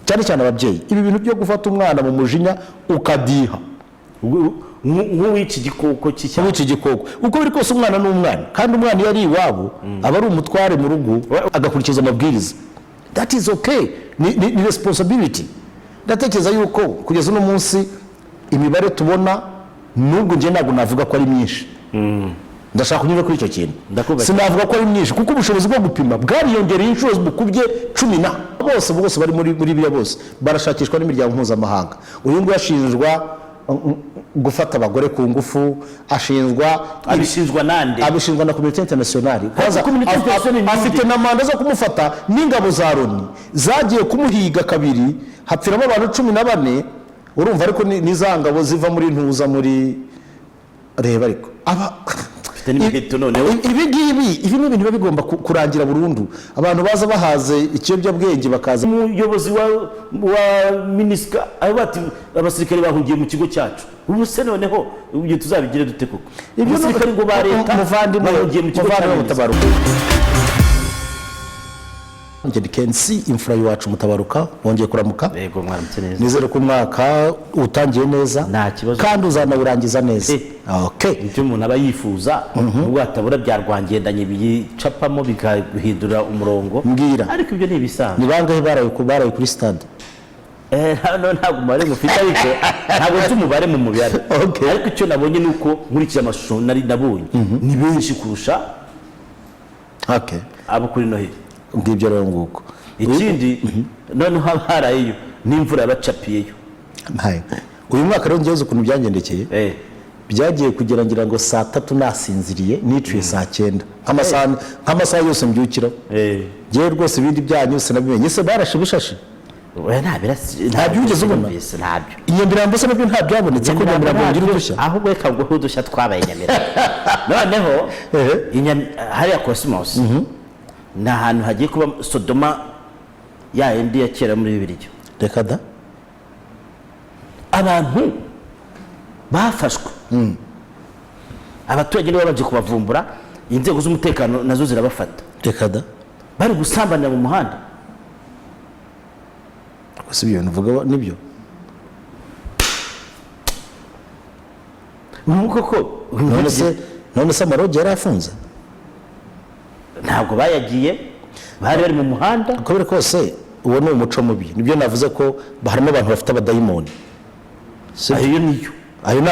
cyane cyane ababyeyi ibi bintu byo gufata umwana mu mujinya ukadiha nk'uw'iki gikoko uko biri kose umwana n'umwana kandi umwana iyo ari iwabo aba ari umutware mu rugo agakurikiza amabwiriza. That is okay, ni responsibility. Ndatekereza yuko kugeza uno munsi imibare tubona nubwo nje ntabwo navuga ko ari myinshi, ndashaka kunyura kuri icyo kintu, sinavuga ko ari myinshi kuko ubushobozi bwo gupima bwariyongereye inshuro bukubye 10 bose bari muri biriya bose barashakishwa n'imiryango mpuzamahanga. Uyu nguyu ashinjwa gufata abagore ku ngufu, abishinzwa nande? Abishinzwa na Community International. Afite na manda zo kumufata n'ingabo za Loni zagiye kumuhiga kabiri hapfiramo abantu 14. Urumva ariko nizangabo ziva muri ntuza muri reba ariko ibi ni ibintu biba bigomba kurangira burundu. Abantu baza bahaze ikiyobyabwenge bakaza. Umuyobozi wa minisika aho bati abasirikare bahungiye mu kigo cyacu, ubu se noneho ibyo tuzabigire dute koko? Ibyo abasirikare ngo ba leta bahungiye mu kigo cyacu. Ngende Kensi imfura yacu Mutabaruka wongeye kuramuka. Yego mwaramutse neza. Nizere ko umwaka utangiye neza kandi uzanawurangiza neza. Okay. Ibyo umuntu aba yifuza ubwo atabura byarwangendanye biyicapamo bigahindura umurongo. Mbwira. Ariko ibyo ni ibisanzwe. Ni bangahe baraye kuri stade? Ntabwo umubare mufite ariko ntabwo nzi umubare mu mubare. Ariko icyo nabonye ni uko nkurikije amashusho nari nabonye ni benshi kurusha abo kuri Noheli. Ngibyo rero nguko. Ikindi noneho abarayeyo n'imvura yabacapiyeyo. Uyu mwaka rero ngeze ukuntu byangendekeye. Byagiye kugira ngira ngo saa 3 nasinziriye niciye saa 9 nk'amasaha yose mbyukira. Giye rwose ibindi byanyu sinabimenye. Ese barashe bishashe? Nta byugeze ubona. Ntabyo. Inyamirambo se nabyo nta byabonetse ko Nyamirambo ngira udushya. Ahubwo reka ngo udushya twabaye Nyamirambo. Noneho hariya Cosmos na hantu hagiye kuba Sodoma ya endi ya kera muri Bibiliya. Reka da abantu bafashwe, abaturage nibo baje kubavumbura, inzego z'umutekano nazo zirabafata. Reka da bari gusambanira mu muhanda. Gusa ibyo nvuga nibyo. Koko none se amaroge yarafunze? Ntabwo bayagiye, bari mu muhanda. Uko biri kose uwo ni umuco mubi. Nibyo navuze ko harimo abantu bafite abadayimoni. Ayo ni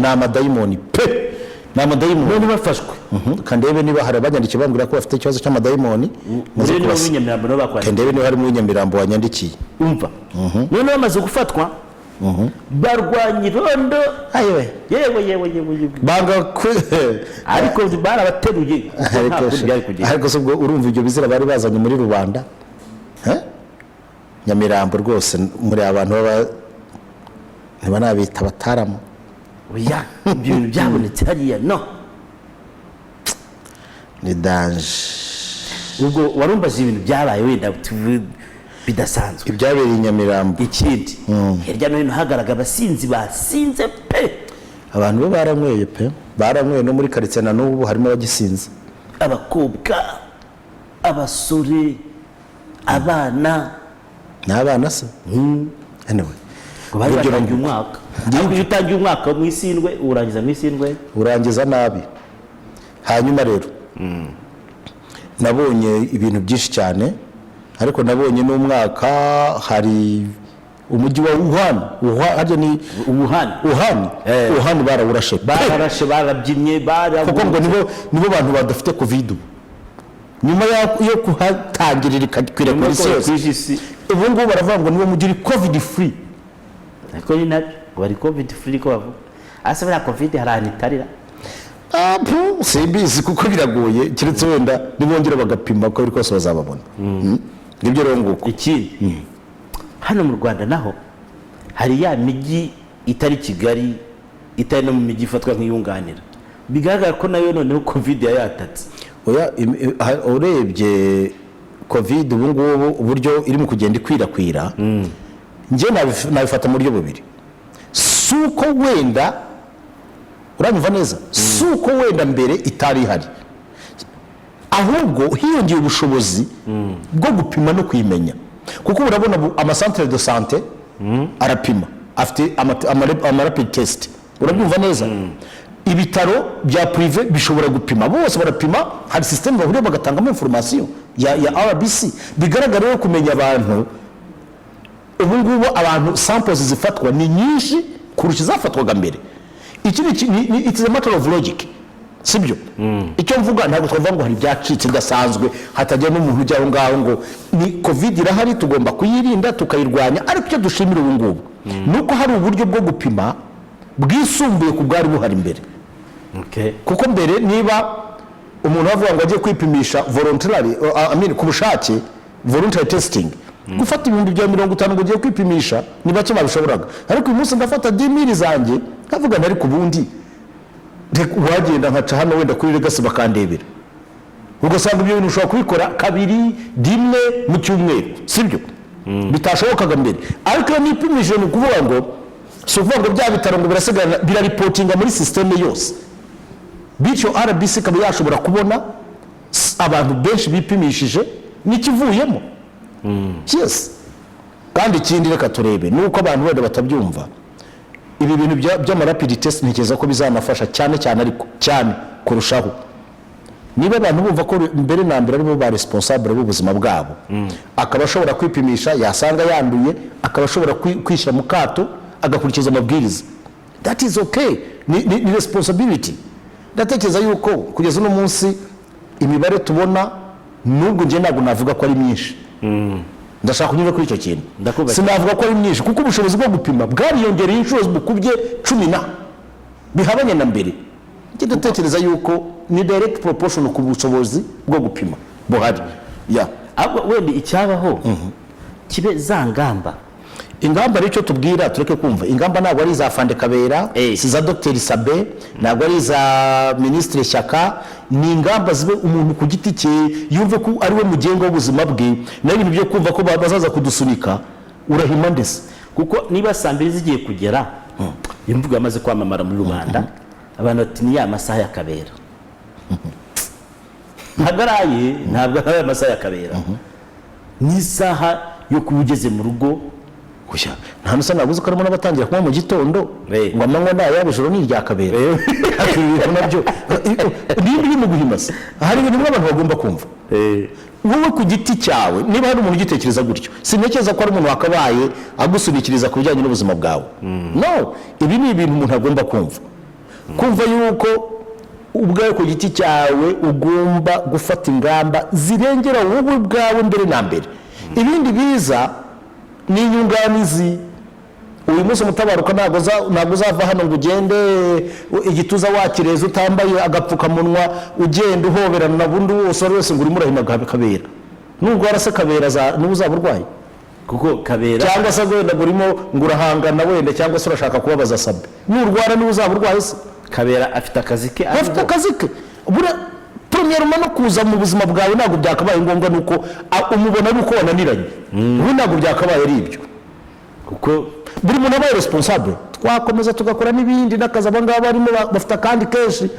amadayimoni pe. Ni amadayimoni bafashwe. Kandebe niba hari abanyandikiye bambwira ko bafite ikibazo cy'amadayimoni. Muri Nyamirambo no bakwandika. Kandebe niba hari mu Nyamirambo wanyandikiye. Umva. None bamaze gufatwa. Barwanya irondo. Yewe. Banga ariko barabateruye. Ariko se ubwo urumva ibyo bizira bari bazanye muri rubanda? Nyamirambo rwose muri abantu ntibanabita abataramo. Oya, ibyo bintu byabonetse hariya no. Ni danje. Ubwo warumbaza ibintu byabaye wenda bidasanzwe. Ibyabereye Nyamirambo. Ikindi hirya no hino hagaragara abasinzi basinze pe. Abantu bo baranyweye pe. Baranyweye no muri quartier na n'ubu harimo abagisinze. Abakobwa, abasore, abana. N'abana se? Anyway. Barangiye umwaka. Ariko utangiye umwaka mu isindwe urangiza mu isindwe. Urangiza nabi. Hanyuma rero nabonye ibintu byinshi cyane, ariko nabonye n'umwaka hari umujyi wa Wuhan barawurashe. Barabyinnye kuko ngo nibo bantu badafite covid nyuma yo kuhatangirira ikakwira kuri isi. Ubu ngubu baravuga ngo nibo mujyi covid free. Ariko ni nabyo bari covid free ko bavuga. Ase bari covid harani tarira. Simbizi kuko biragoye kiretse wenda nibongera bagapima ko biri kose bazababona. Nibyo rero nguko. Iki hano mu Rwanda naho hari ya migi itari Kigali, itari no mu migi ifatwa nk'iyunganira. Bigaragara ko nayo noneho covid yayatatse. Oya urebye covid ubu ngubu uburyo iri mu kugenda ikwirakwira. Nje nabifata mu buryo bubiri. Suko wenda uranyumva neza, suko wenda mbere itari hari, ahubwo hiyongeye ubushobozi bwo gupima no kwimenya. kuko urabona amasantere de sante arapima afite amarapid test urabyumva neza ibitaro bya prive bishobora gupima bose barapima hari system bahuriye bagatangamo information ya RBC bigaragara yo kumenya abantu ubu ngubu abantu samples zifatwa ni nyinshi kurusha zafatwaga mbere iki ni it's a matter of logic sibyo icyo mvuga ntabwo twavuga ngo hari byacitse gasanzwe hatajya n'umuntu ujya aho ngaho ngo ni covid irahari tugomba kuyirinda tukayirwanya ariko icyo dushimira ubu ngubu nuko hari uburyo bwo gupima bwisumbuye ku bwari buhari mbere kuko mbere niba umuntu avuga ngo agiye kwipimisha voluntarily ku bushake voluntary testing gufata ibihumbi bya 50 ngo ugiye kwipimisha ni bake babishoboraga ariko uyu munsi ndafata 10,000 zanjye kavuga ntari ku bundi wagenda nkaca hano wenda kuri Legacy bakandebera ugasanga ibyo bintu ushobora kubikora kabiri rimwe mu cyumweru sibyo bitashobokaga mbere ariko nipimisha ni kuvuga ngo si ukuvuga ngo bya bitaro ngo birasigana biraripotinga muri systeme yose bityo RBC ikaba yashobora kubona abantu benshi bipimishije n'ikivuyemo yes kandi ikindi reka turebe nuko abantu wenda batabyumva ibi bintu by'amarapid test ntekereza ko bizanafasha cyane ariko cyane kurushaho niba abantu bumva ko mbere na mbere aribo ba responsable b'ubuzima bwabo akaba ashobora kwipimisha yasanga yanduye akaba ashobora kwishyira mu kato agakurikiza amabwiriza that is okay ni responsibility ndatekereza yuko kugeza uno munsi imibare tubona nubwo nje ntabwo navuga ko ari myinshi ndashaka kunyura kuri icyo kintu sinavuga ko ari myinshi kuko ubushobozi bwo gupima bwariyongereye inshuro bukubye 10 bihabanye na mbere njye ndatekereza yuko ni direct proportion ku bushobozi bwo gupima buhari wenda icyabaho kibe za ngamba ingamba ricyo tubwira tureke kumva ingamba ntabwo ari za Fande Kabera si za Dr Sabe ntabwo ari za Ministre Shyaka ni ingamba zibe umuntu ku giti cye yumve ko ari we mugengo w'ubuzima bwe na ibintu byo kumva ko bazaza kudusunika urahima ndese kuko niba sambiri zigiye kugera imvugo yamaze kwamamara muri rubanda abantu bati ni ya masaha ya Kabera ntabwo ari amasaha ya Kabera ni isaha yo kubugeze mu rugo nta nusa naguze ko arimo n'abatangira kunywa mu gitondo ngo amanywa naya bujoro ni irya Kabera ibintu nabyo biri mu guhimasa hari ibintu abantu bagomba kumva wowe ku giti cyawe niba hari umuntu ugitekereza gutyo sinekeza ko ari umuntu wakabaye agusunikiriza ku bijyanye n'ubuzima bwawe no ibi ni ibintu umuntu agomba kumva yuko ubwawe ku giti cyawe ugomba gufata ingamba zirengera wowe bwawe mbere na mbere ibindi biza ni inyunganizi uyu munsi mutabaruka ntabwo uzava hano ngo ugende igituza wakireza utambaye agapfukamunwa ugenda uhoberana na bundi wose ngo urimo urahima Kabera nubwo warase Kabera niba uzaba urwaye kuko Kabera cyangwa se wenda urimo ngo urahangana wenda cyangwa se urashaka kubabaza Sabe nurwara niba uzaba urwaye se Kabera afite akazi ke premier no kuza mu buzima bwawe ntabwo byakabaye ngombwa nuko umubona ari uko wananiranye ubu ntabwo byakabaye ari ibyo kuko buri muntu aba responsable twakomeza tugakora n'ibindi n'akazi abangaba barimo bafite kandi kenshi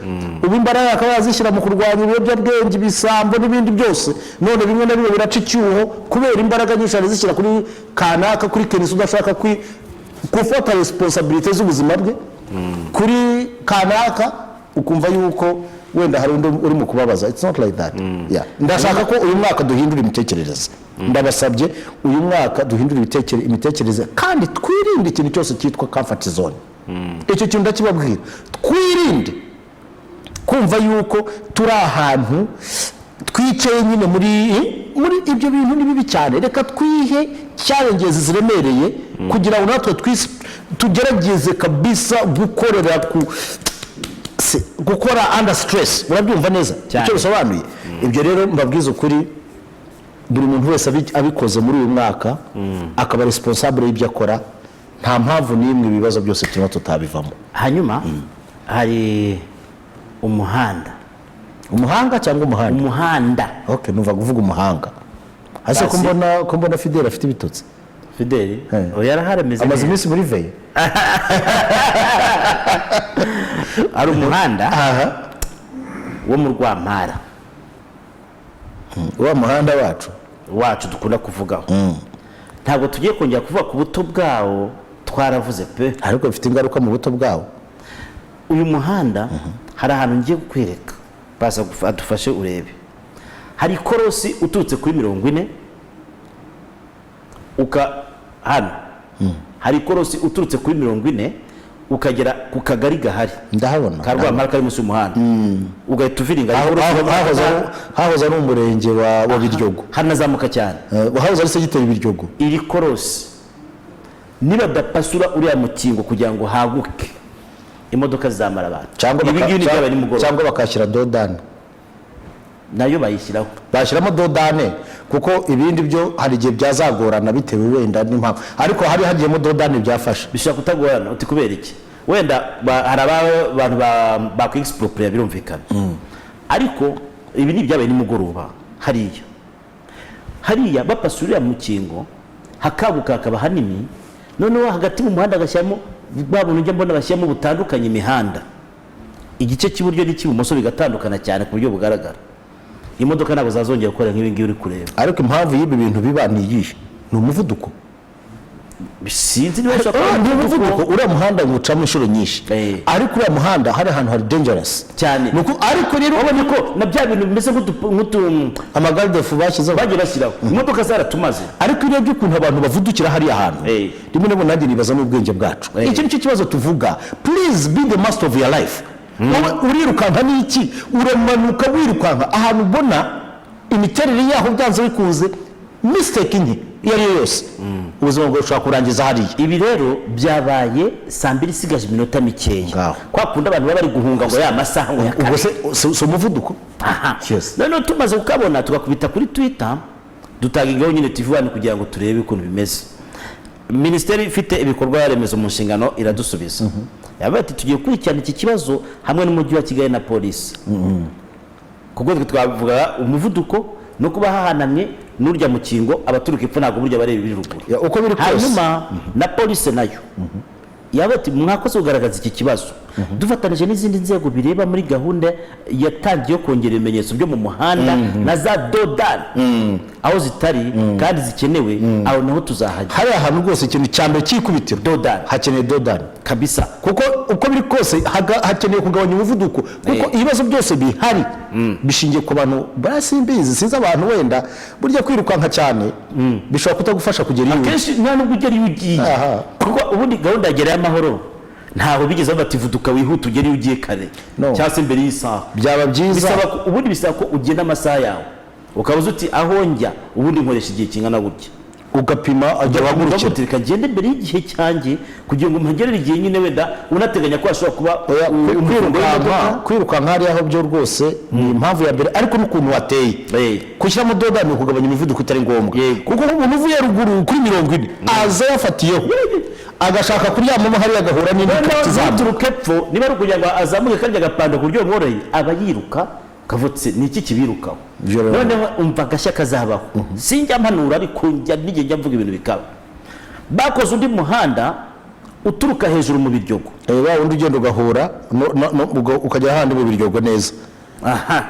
ubu imbaraga akaba yazishyira mu kurwanya ibiyobyabwenge ibisambo n'ibindi byose none bimwe na bimwe biraca icyuho kubera imbaraga nyinshi zishyira kuri kanaka kuri kenisi udashaka gufata responsabilité z'ubuzima bwe kuri kanaka ukumva yuko wenda hari undi uri mu kubabaza it's not like that ndashaka ko uyu mwaka duhindura imitekerereze ndabasabye uyu mwaka duhindura imitekerereze kandi twirinde ikintu cyose cyitwa comfort zone icyo kintu ndakibabwira twirinde kumva yuko turi ahantu twicaye nyine muri ibyo bintu ni bibi cyane reka twihe challenges ziremereye kugira ngo natwe tugerageze kabisa gukora under stress urabyumva neza icyo bisobanuye ibyo rero mbabwiza ukuri buri muntu wese abikoze muri uyu mwaka akaba responsable y'ibyo akora nta mpamvu n'imwe ibibazo byose turimo tutabivamo hanyuma hari umuhanga cyangwa umuhanda okay numva kuvuga umuhanga hase ko mbona Fidel afite ibitotsi Fidel yaraharemeze amaze iminsi muri veye ari umuhanda wo mu Rwampara wa muhanda wacu dukunda kuvugaho ntabwo tugiye kongera kuvuga ku buto bwawo, twaravuze pe, ariko bifite ingaruka mu buto bwawo. uyu muhanda hari ahantu ngiye kukwereka, baza adufashe urebe. Hari ikorosi uturutse kuri 40 hano hari ikorosi uturutse kuri 40 ukagera ku kagari gahari, ndahabona ka Rwampara kari munsi y'umuhanda, ugahita uviringa hahoze ari umurenge wa Biryogo, hanazamuka cyane, hahoze ari segiteri Biryogo. iri korosi niba dapasura uriya mukingo kugira ngo haguke imodoka zizamara abantu, cyangwa bakashyira dodane, nayo bayishyiraho, bashyiramo dodane kuko ibindi byo hari igihe byazagorana bitewe wenda n'impamvu, ariko hari hagiyemo dodane byafasha. bishobora kutagorana. uti kubera iki? wenda hari abantu bakwiexpropriate birumvikana, ariko ibi ni ibyabaye nimugoroba. hariya bapasurira mu kingo hakabuka hakaba hanini, noneho hagati mu muhanda agashyiramo babona ujya mbona bashyiramo butandukanye imihanda, igice cy'iburyo n'icy'ibumoso bigatandukana cyane ku buryo bugaragara. imodoka ntabwo zazongera gukora nk'ibi ngibi uri kureba. ariko impamvu y'ibi bintu biba ni iyihe? ni umuvuduko. sinzi niba umuvuduko uriya muhanda ngucamo inshuro nyinshi, ariko uriya muhanda hari ahantu hari dangerous cyane, ariko rero ubona ko na bya bintu bimeze amagardefu bashyizeho bagiye bashyiraho, imodoka zaratumaze. ariko iyo by'ukuntu abantu bavudukira hariya hantu, rimwe na rimwe nanjye nibaza n'ubwenge bwacu. iki nicyo kibazo tuvuga. Please be the master of your life. urirukanka n'iki? uramanuka wirukanka ahantu ubona imiterere yaho byanze bikunze mistake nke iyo ari yo yose, ubuzima bwawe ushobora kurangiza hariya. ibi rero byabaye saa 2 isigaje iminota mikeya, kwa kundi abantu baba bari guhunga ngo ya masaha ngo ubwo se umuvuduko. noneho tumaze kukabona tugakubita kuri Twitter, dutagingaho nyine TV1 kugira ngo turebe ukuntu bimeze. Minisiteri ifite ibikorwa remezo mu nshingano iradusubiza, yabaye ati tugiye kurikirana iki kibazo hamwe n'umujyi wa Kigali na polisi, kuko twavuga umuvuduko no kuba hahanamye n'urya mukingo, abaturuka epfo ntabwo burya bareba ibiri ruguru. uko biri kose hanyuma na polisi nayo yabaye ati mwakoze kugaragaza iki kibazo, dufatanije n'izindi nzego bireba muri gahunda yatangiye kongera ibimenyetso byo mu muhanda na za dodani aho zitari kandi zikenewe, aho naho tuzahajya. hari ahantu rwose ikintu cya mbere cyikubitiro dodani, hakeneye dodani kabisa, kuko uko biri kose hakeneye kugabanya umuvuduko, kuko ibibazo byose bihari bishingiye ku bantu basimbizi. sinzi abantu wenda burya kwirukanka cyane bishobora kutagufasha kugera iyo akenshi nta nubwo ugera iyo ugiye, kuko ubundi gahunda yagera y'amahoro ntaho bigeze bativuduka wihuta ugera iyo ugiye kare cyangwa se mbere y'isaha. byaba byiza ubundi bisaba ko ugenda amasaha yawe ukabuza uti aho njya ubundi nkoresha igihe kingana gutya, ugapima ajya wagurukira kagende mbere y'igihe cyanjye kugira ngo mpagerere igihe nyine wenda unateganya ko ashobora kuba kwirukanka hariya aho byo rwose ni impamvu ya mbere, ariko n'ukuntu wateye gushyiramo dodani ni ukugabanya imivuduko itari ngombwa, kuko umuntu uvuye ruguru kuri 40 aza yafatiyeho agashaka kuryamamo hariya agahura n'indi zaturuka epfo, niba ari ukugira ngo azamuke kandi agapanda ku buryo bumworoheye aba yiruka kavutse. ni iki kibirukaho? noneho umva agashya kazabaho. sinjya mpanura ariko n'igihe njya mvuga ibintu bikaba. bakoze undi muhanda uturuka hejuru mu Biryogo, wa undi ugenda ugahura ukajya ahandi mu Biryogo neza,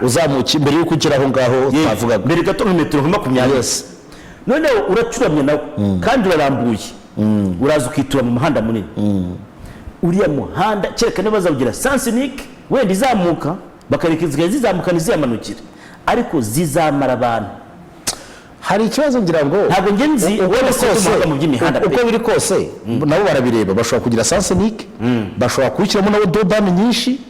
uzamuka imbere y'uko ugera aho ngaho twavugaga mbere gato mu metero 20. noneho uracuramye nawe kandi urarambuye, uraza ukitura mu muhanda munini. uriya muhanda kereka niba bazawugira sansinike wenda izamuka bakareka inzira zizamuka ntiziyamanukire, ariko zizamara abantu. hari ikibazo ngira ngo ntabwo ngenzi uko biri kose nabo barabireba, bashobora kugira sansinike, bashobora kubishyiramo nabo dodani nyinshi,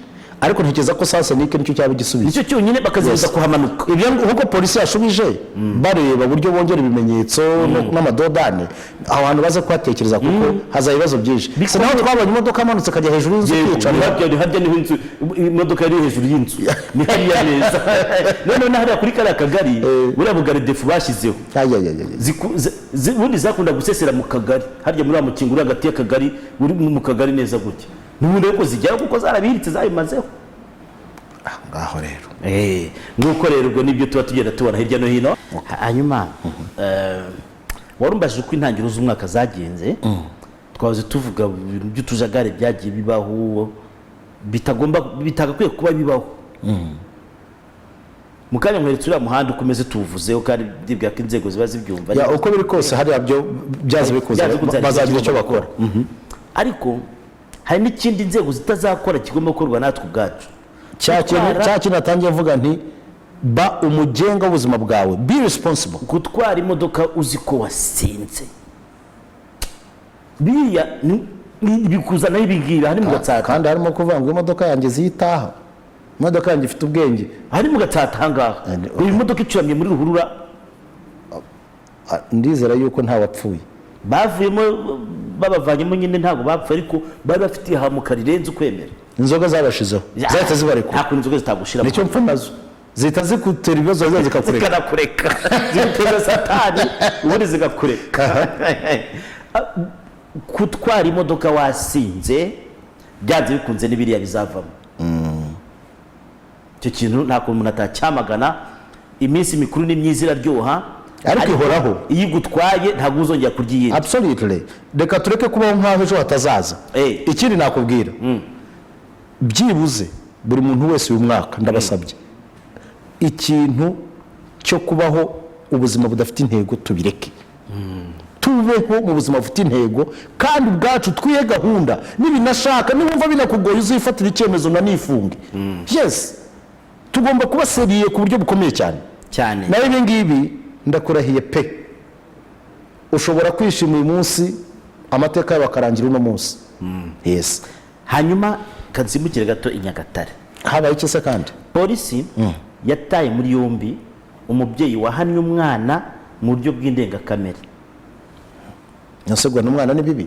ariko ntekereza ko sansinike nicyo cyaba igisubizo, nicyo cyonyine bakazibuza kuhamanuka. ibyo nk'uko polisi yashubije bareba uburyo bongera ibimenyetso n'amadodani, aho hantu baze kuhatekereza kuko haza ibibazo byinshi. se naho twabonye imodoka amanutse akajya hejuru y'inzu kwicara, harya niho inzu imodoka yari hejuru y'inzu ni hariya neza. noneho hariya kuri kariya kagari buriya bugaredefu bashyizeho ubundi zakunda gusesera mu kagari harya muri wa mukingo uri hagati y'akagari uri mu kagari neza gutya, n'ubundi ko zijyaho kuko zarabiritse zabimazeho. ngaho rero nk'uko rero ubwo nibyo tuba tugenda tubona hirya no hino. hanyuma warumbajije uko intangiriro z'umwaka zagenze, twahoze tuvuga ibintu by'utujagare byagiye bibaho bitagakwiye kuba bibaho mu kanya nkweretse uriya muhanda ukomeze tuwuvuzeho kandi ndibwira ko inzego ziba zibyumva ya uko biri kose hariya byo byaze bikunze bazagira icyo bakora. ariko hari n'ikindi inzego zitazakora kigomba gukorwa natwe ubwacu. cya kintu natangiye mvuga nti ba umugenga w'ubuzima bwawe, be responsible. gutwara imodoka uzi ko wasinze biriya bikuzanaho ibingibi hari mu gatsata, kandi harimo kuvuga ngo imodoka yanjye ziyitaha, imodoka yanjye ifite ubwenge, hari mu gatsata ahangaha. iyi modoka icuramye muri ruhurura, ndizera yuko ntawapfuye, bavuyemo babavanyemo nyine ntabwo bapfa, ariko bari bafitiye hamuka rirenze ukwemera. inzoga zabashizeho zahita zibarekura, nta kuntu inzoga zitagushira, nicyo mpfa nazo zihita zikutera ibibazo zikakureka ziguteza satani ubundi zigakureka. gutwara imodoka wasinze byanze bikunze n'ibiriya bizavamo. icyo kintu nta kuntu umuntu atacyamagana. iminsi mikuru ni myiza iraryoha, ariko ihoraho. iyo igutwaye ntabwo uzongera kurya iyindi. Absolutely. Reka tureke kubaho nk'aho ejo hatazaza. Ikindi nakubwira, byibuze buri muntu wese uyu mwaka ndabasabye ikintu cyo kubaho ubuzima budafite intego tubireke. tubeho mu buzima bufite intego, kandi ubwacu twiye gahunda. Nibinashaka niwumva binakugoye uzifatira icyemezo na nifunge. Yes, tugomba kuba seriye ku buryo bukomeye cyane cyane. nawe ibi ngibi ndakurahiye pe, ushobora kwishima uyu munsi amateka yawe akarangira uno munsi. Yes. hanyuma kanzimukire gato i Nyagatare habaye iki se kandi? polisi yataye muri yombi umubyeyi wahannye umwana mu buryo bw'indengakamere. Nasegwa n'umwana ni bibi.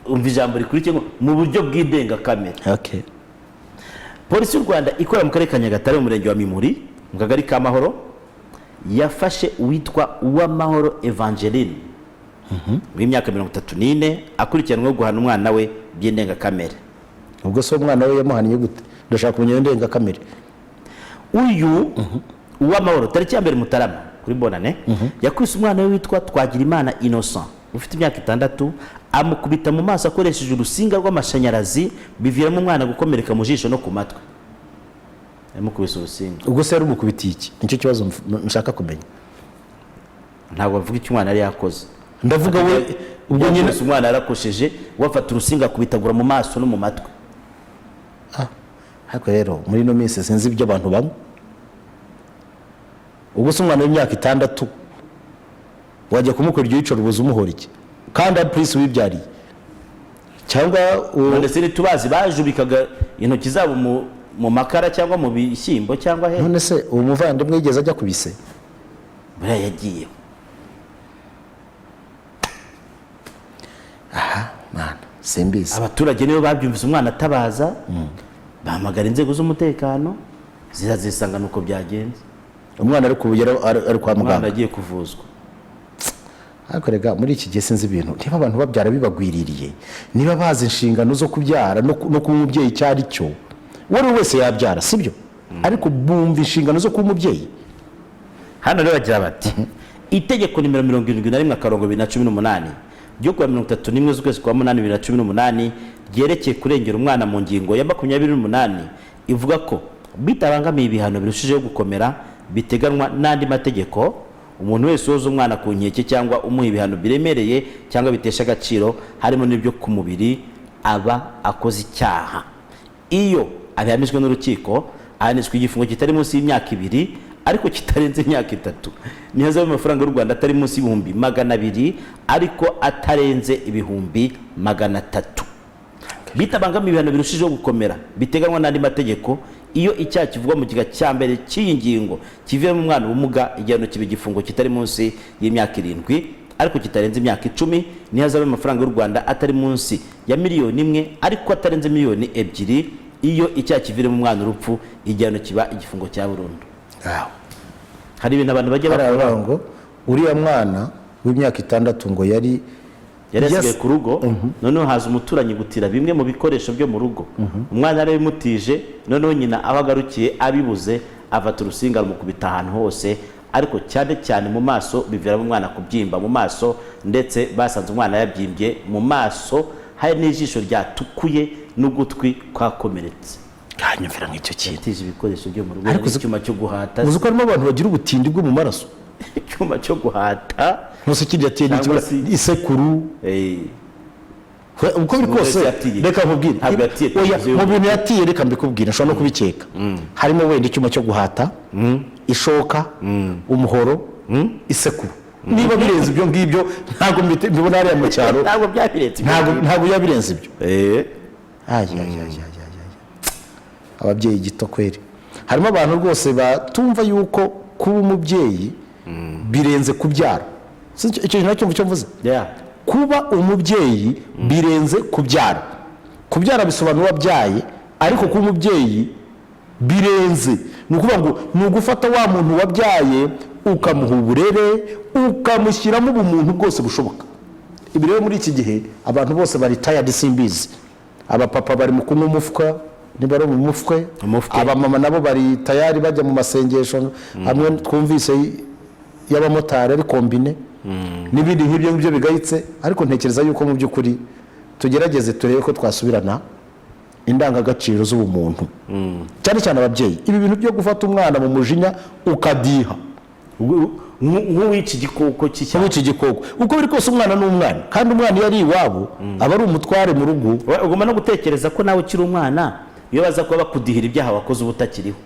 umva ijambo rikurikiye ngo mu buryo bw'indengakamere. Okay. polisi y'u Rwanda ikorera mu karere ka Nyagatare mu murenge wa Mimuri mu kagari ka Mahoro yafashe uwitwa Uwamahoro Evangeline w'imyaka 34 akurikiranweho guhana umwana we by'indengakamere. Ubwo so umwana we yamuhaniye gute? Ndashaka kumenya indengakamere. uyu Uwamahoro tariki ya 2 Mutarama kuri Bonane yakwise umwana we witwa Twagirimana Innocent ufite imyaka 6, amukubita mu maso akoresheje urusinga rw'amashanyarazi biviramo umwana gukomereka mu jisho no ku matwi. Yamukubise urusinga. Ubwo se rumukubitiye iki? Nicyo kibazo nshaka kumenya. Ntabwo bavuga icyo umwana yari yakoze. Ndavuga we ubwo nyine umwana yarakosheje wafata urusinga kubitagura mu maso no mu matwi. Ariko rero muri no minsi sinzi ibyo abantu bamwe. Ubwo se umwana w'imyaka 6 wajya kumukora ibyo yicara ubuze umuhora iki? Kandi police wibyariye cyangwa ndetse nitubazi bajubikaga intoki zabo mu makara cyangwa mu bishyimbo cyangwa he. None se uwo muvandimwe yigeze ajya kubise? Buriya yagiye. Mana simbizi. Abaturage nibo babyumvise umwana atabaza bahamagara inzego z'umutekano zisanga nuko byagenze. Umwana ari kubugera ari kwa muganga. Umwana agiye kuvuzwa. Ariko rega muri iki gihe sinzi ibintu niba abantu babyara bibagwiririye, niba bazi inshingano zo kubyara no kuba umubyeyi cyari cyo, wari wese yabyara sibyo, ariko bumva inshingano zo kuba umubyeyi. Hano rero bagira bati itegeko nimero 71/2018 ryo kuwa 31 z'ukwezi kwa 8 2018 ryerekeye kurengera umwana mu ngingo ya 28 ivuga ko bitabangamiye ibihano birushijeho gukomera biteganwa n'andi mategeko, umuntu wese woza umwana ku nkeke cyangwa umuha ibihano biremereye cyangwa bitesha agaciro harimo n'ibyo ku mubiri aba akoze icyaha. Iyo abihamijwe n'urukiko ahanishwa igifungo kitari munsi y'imyaka 2 ariko kitarenze imyaka 3 nihaza amafaranga y'u Rwanda atari munsi y'ibihumbi 200 ariko atarenze ibihumbi 300. Bitabangamiye ibihano birushijeho gukomera biteganwa n'andi mategeko, iyo icyaha kivugwa mu gika cya mbere cy'iyi ngingo kivuye mu mwana ubumuga igihano kibe igifungo kitari munsi y'imyaka 7 ariko kitarenze imyaka 10 nihaza amafaranga y'u Rwanda atari munsi ya miliyoni 1 ariko atarenze miliyoni 2 iyo icyaha kivire mu mwana urupfu igihano kiba igifungo cya burundu. Hari ibintu abantu bajya bakora ngo uriya mwana w'imyaka 6 ngo yari yarasigaye ku rugo, noneho haza umuturanyi gutira bimwe mu bikoresho byo mu rugo. Umwana yari bimutije, noneho nyina abagarukiye abibuze afata urusinga rumukubita ahantu hose, ariko cyane cyane mu maso bivira mu mwana kubyimba mu maso, ndetse basanze umwana yabyimbye mu maso, hari n'ijisho ryatukuye n'ugutwi kwakomeretse. kanyumvira nk'icyo kintu yatije ibikoresho byo mu rugo Ariko icyuma cyo guhata uzi ko harimo abantu bagira ubutindi bwo mu maraso icyuma cyo guhata ntose kindi yateye Cyangwa n'ikibazo isekuru uko biri Umuntu kose wese yatiye. reka nkubwire Ntabwo yatiye Oya, televiziyo. mu bintu yatiye reka mbikubwire nshobora no kubikeka harimo wenda icyuma cyo guhata ishoka umuhoro isekuru niba birenze ibyo ngibyo ntabwo mbibona hariya mu cyaro ntabwo byabiretse ntabwo biba birenze ibyo ababyeyi gito kweri harimo abantu rwose batumva yuko kuba umubyeyi birenze kubyara icyo kintu nacyo cyo mvuze kuba umubyeyi birenze kubyara bisobanura wabyaye ariko kuba umubyeyi birenze ni ukuvuga ngo ni ugufata wa muntu wabyaye ukamuha uburere ukamushyiramo ubumuntu bwose bushoboka ibi rero muri iki gihe abantu bose bari tayadi simbizi abapapa bari mu kunywa umufwa niba ari mu mufwe abamama nabo bari tayari bajya mu masengesho hamwe twumvise y'abamotari ari kombine n'ibindi nk'ibyo ngibyo bigayitse ariko ntekereza yuko mu by'ukuri tugerageze turebe ko twasubirana indangagaciro z'ubumuntu cyane cyane ababyeyi ibi bintu byo gufata umwana mu mujinya ukadiha nk'uw'iki gikoko nk'uw'iki gikoko uko biri kose umwana ni umwana kandi umwana iyo ari iwabo aba ari umutware mu rugo ugomba no gutekereza ko nawe ukiri umwana iyo baza kuba bakudihira ibyaha wakoze uba utakiriho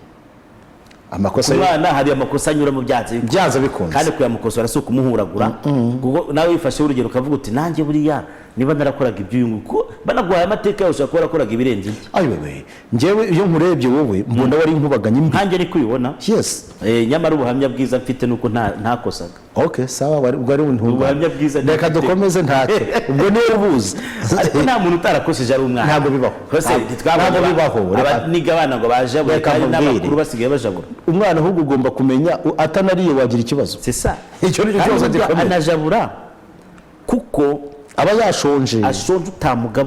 amakosa umwana hari amakosa anyura mu byanze bikunze kandi kuyamukosora si ukumuhuragura kuko nawe wifashe urugero ukavuga uti nanjye buriya niba narakoraga iby'uyu ko banaguhaye amateka yose ushobora kuba warakoraga ibirenze ibyo ayiwewe njyewe iyo nkurebye wowe mbona wari nkubaganye imbi nkanjye ni kubibona yes nyamara ubuhamya bwiza mfite nuko ntakosaga okay sawa ubwo ari ubuhamya bwiza reka dukomeze ntacyo ubwo niwe ubuzi ariko nta muntu utarakosheje ari umwana ntabwo bibaho ntabwo bibaho niga abana ngo bajabure kandi n'abakuru basigaye bajabura umwana ahubwo ugomba kumenya atanariye wagira ikibazo c'est ça icyo ni cyo gikomeye anajabura kuko aba yashonje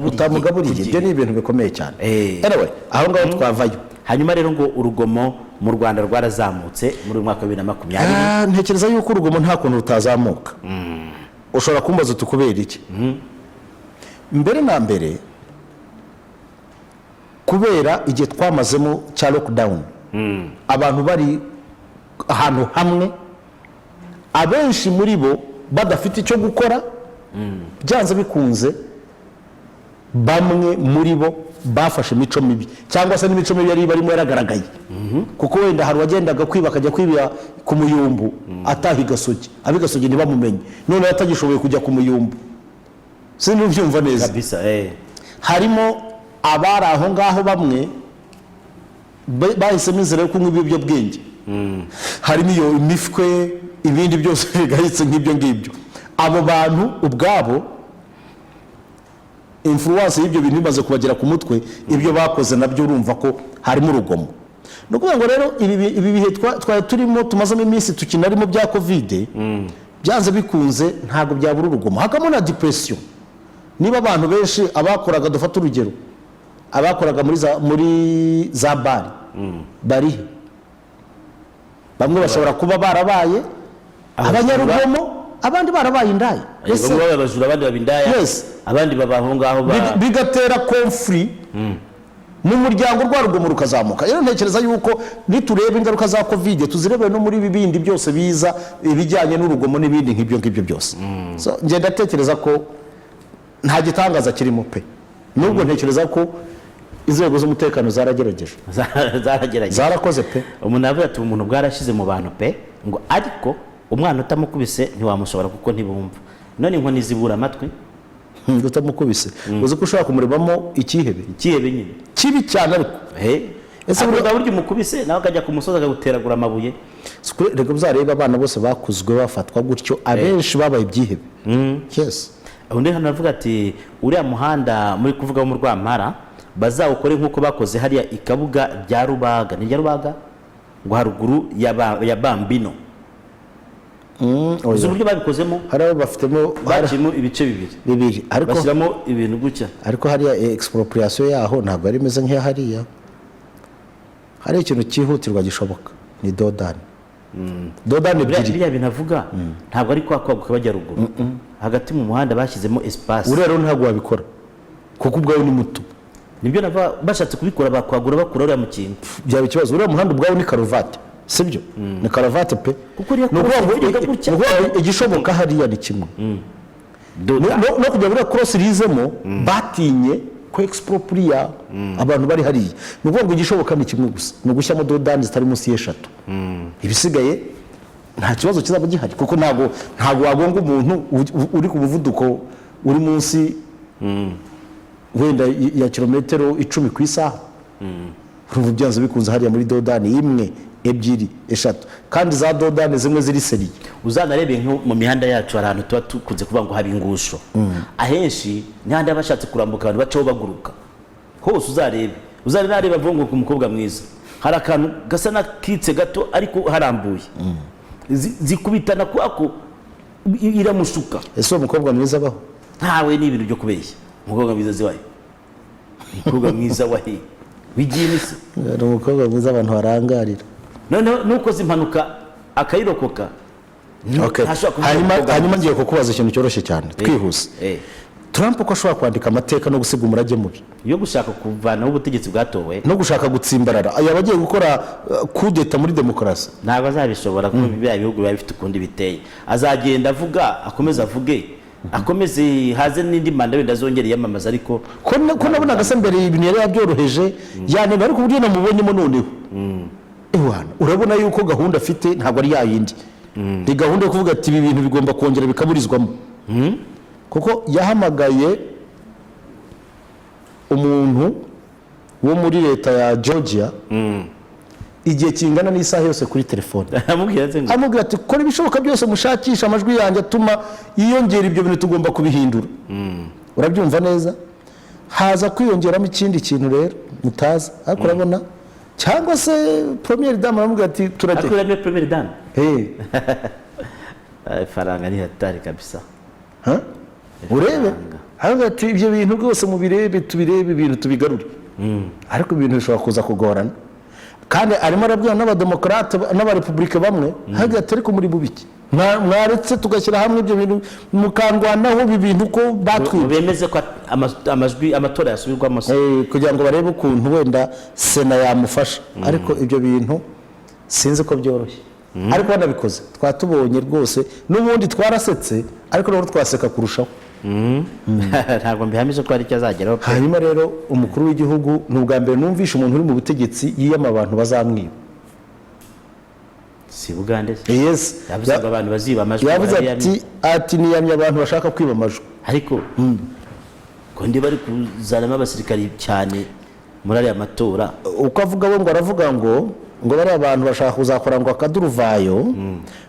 utamugaburiye ibyo ni ibintu bikomeye cyane anyway aho ngaho twavayo hanyuma rero ngo urugomo mu Rwanda rwarazamutse muri uyu mwaka wa 2020 ntekereza yuko urugomo nta kuntu rutazamuka ushobora kumbaza tukubera iki mbere na mbere kubera igihe twamazemo cya lockdown abantu bari ahantu hamwe abenshi muri bo badafite icyo gukora byanze bikunze bamwe muri bo bafashe imico mibi cyangwa se n'imico mibi yari barimo yaragaragaye kuko wenda hari wagendaga kwiba akajya kwibira ku muyumbu ataha igasogi abigasogi ntibamumenye none atagishoboye kujya ku muyumbu sinubyumva neza harimo abari aho ngaho bamwe bahisemo inzira yo kunywa ibiyobyabwenge harimo iyo imifwe ibindi byose bigayitse nk'ibyo ngibyo abo bantu ubwabo influence y'ibyo bintu bimaze kubagera ku mutwe ibyo bakoze nabyo urumva ko harimo urugomo no kuvuga ngo rero ibi bihe twari turimo tumazemo iminsi tukinarimo bya covid byanze bikunze ntabwo byabura urugomo hakamo na depression niba abantu benshi abakoraga dufata urugero abakoraga muri za bari bari bamwe bashobora kuba barabaye abanyarugomo abandi barabaye indaya bamwe babajura abandi babindaya abandi babaho ngaho bigatera conflict mu muryango rwarugomo rukazamuka rero ntekereza yuko nitureba ingaruka za covid tuzirebere no muri bibindi byose biza ibijyanye n'urugomo n'ibindi nk'ibyo byose so ngenda tekereza ko nta gitangaza kirimo pe nubwo ntekereza ko inzego z'umutekano zaragerageje zarakoze pe umuntu avuga ati umuntu bwarashize mu bantu pe ngo ariko umwana utamukubise ntiwamushobora kuko ntibumva none inkoni zibura amatwi utamukubise uzi ko ushobora kumurebamo ikihebe nyine kibi cyane ariko ese burya umukubise nawe akajya ku musozi akaguteragura amabuye reka uzarebe abana bose bakuzwe bafatwa gutyo abenshi babaye ibyihebe yes undi hano aravuga ati uriya muhanda muri kuvuga mu Rwampara bazawukore nk'uko bakoze hariya ikabuga rya Rubaga ni rya Rubaga ngo haruguru ya Bambino uzi uburyo babikozemo hari abo baciyemo ibice bibiri ariko bashyiramo ibintu gutya ariko hariya expropriation yaho ntabwo ari imeze nk'iya hariya hari ikintu cyihutirwa gishoboka ni dodani ebyiri biriya bintu avuga ntabwo ari kwaguka bajya ruguru hagati mu muhanda bashyizemo espace uriya rero ntabwo wabikora kuko ubwawe ni muto nibyo nava bashatse kubikora bakwagura bakura uriya mukingo byaba ikibazo. Uriya muhanda ubwawo ni karavate, sibyo? Ni karavate pe. Kuko uriya Ni ukuvuga ngo cross gutya. igishoboka hariya ni kimwe. Doda. No kujya muri cross rizemo batinye ko expropriate abantu bari hariya. Ni ukuvuga ngo igishoboka ni kimwe gusa, ni ugushyamo dodani zitari munsi y'eshatu. Ibisigaye nta kibazo kizaba gihari kuko ntago wagonga umuntu uri ku muvuduko uri munsi wenda ya kilometero 10 ku isaha. Urumva byanze bikunze hariya muri dodani imwe, ebyiri, eshatu, kandi za dodani zimwe ziri seriye. Uzanarebe nko mu mihanda yacu hari ahantu tuba tukunze kuvuga ngo haba ingusho, ahenshi n'ahandi bashatse kurambuka abantu bacaho baguruka hose. uzarebe avuga ngo ku mukobwa mwiza hari akantu gasa na kitse gato ariko harambuye, zikubitana kwako iramushuka. Ese umukobwa mwiza abaho? Ntawe ni ibintu byo kubeshya. Umukobwa mwiza ziwaye, umukobwa mwiza wahe wigiye nise, ari umukobwa mwiza abantu barangarira. Noneho nukoze impanuka akayirokoka. Okay. Hanyuma ngiye kukubaza ikintu cyoroshye cyane twihuse. Trump ko ashobora kwandika amateka no gusiga umurage mubi yo gushaka kuvanaho ubutegetsi bwatowe no gushaka gutsimbarara, yaba agiye gukora kudeta muri demokarasi? Ntabwo azabishobora kuko biba bihugu biba bifite ukundi biteye. Azagenda avuga, akomeza avuge, akomeze haze n'indi manda wenda azongera yamamaza. Ariko ko nabona gasa mbere ibintu yari yabyoroheje yanenga, ariko uburyo namubonyemo noneho urabona yuko gahunda afite ntabwo ari yayindi. Ni gahunda yo kuvuga ati ibi bintu bigomba kongera bikaburizwamo. Kuko yahamagaye umuntu wo muri leta ya Georgia igihe kingana n'isaha yose kuri telefone, amubwira ati kora ibishoboka byose mushakisha amajwi yanjye atuma yiyongera ibyo bintu tugomba kubihindura. Urabyumva neza? Haza kwiyongeramo ikindi kintu rero mutaza, ariko urabona cyangwa se premier dame aramubwira ati turajye. Ariko ni premier dame faranga ni hatari kabisa. Urebe hanga ati ibyo bintu rwose mu birebe tubirebe ibintu tubigarure. Ariko ibintu bishobora kuza kugorana, kandi arimo arabwira n'abademokrate n'abarepublike bamwe hanga ati ariko muri bubiki mwaretse tugashyira hamwe ibyo bintu mukangwanaho ibi bintu ko batwiye bemeze ko amajwi amatora yasubirwamo kugira ngo barebe ukuntu wenda sena yamufasha. Ariko ibyo bintu sinzi ko byoroshye. Ariko banabikoze twatubonye rwose n'ubundi twarasetse, ariko nabo twaseka kurushaho. Ntabwo mbihamije ko ari cyo azageraho. Hanyuma rero umukuru w'igihugu n'ubwa mbere numvisha umuntu uri mu butegetsi yiyama abantu bazamwiba. Si Bugande? Yes. Yavuze abantu baziba amajwi. Yavuze ati niyamye abantu bashaka kwiba amajwi. Ariko ko ndi bari kuzanamo abasirikari cyane muri ariya matora. Uko avuga we ngo aravuga ngo bari abantu bashaka kuzakora ngo akaduruvayo,